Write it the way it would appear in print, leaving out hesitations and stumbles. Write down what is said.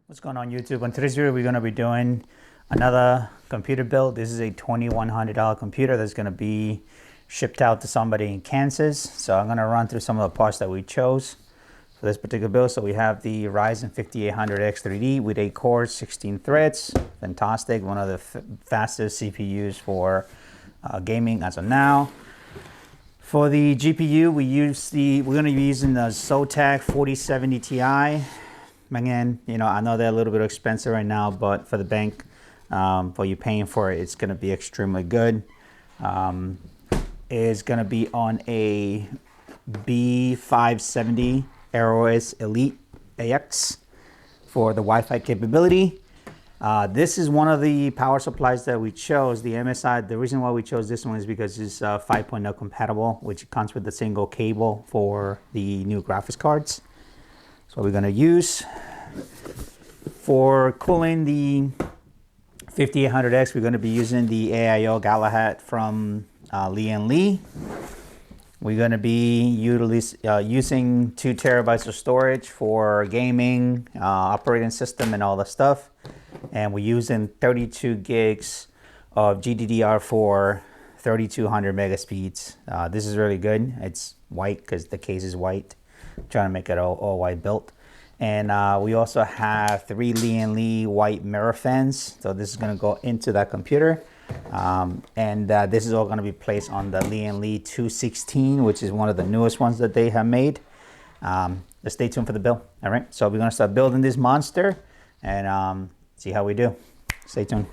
What's going on YouTube? On today's video we're going to be doing another computer build. This is a $2,100 computer that's going to be shipped out to somebody in Kansas. So I'm going to run through some of the parts that we chose for this particular build. So we have the Ryzen 5800X 3D with 8 cores, 16 threads. Fantastic. One of the fastest CPUs for gaming as of now. For the GPU, we're going to be using the Zotac 4070 Ti. Again, you know, I know they're a little bit expensive right now, but for the bank, for you paying for it, it's going to be extremely good. It's going to be on a B570 Aerois Elite AX for the Wi-Fi capability. This is one of the power supplies that we chose, the MSI. The reason why we chose this one is because it's 5.0 compatible, which comes with a single cable for the new graphics cards. So we're going to use for cooling the 5800X. We're going to be using the Lian-li Galaha from Lian-li. We're going to be using 2 terabytes of storage for gaming, operating system, and all the stuff. And we're using 32 gigs of GDDR4 3200 mega speeds. This is really good. It's white because the case is white. Trying to make it all white built. And we also have 3 Lian-li white mirror fans. So this is going to go into that computer. This is all going to be placed on the Lian-li 216, which is one of the newest ones that they have made. Let's stay tuned for the build. All right, so we're going to start building this monster and see how we do. Stay tuned.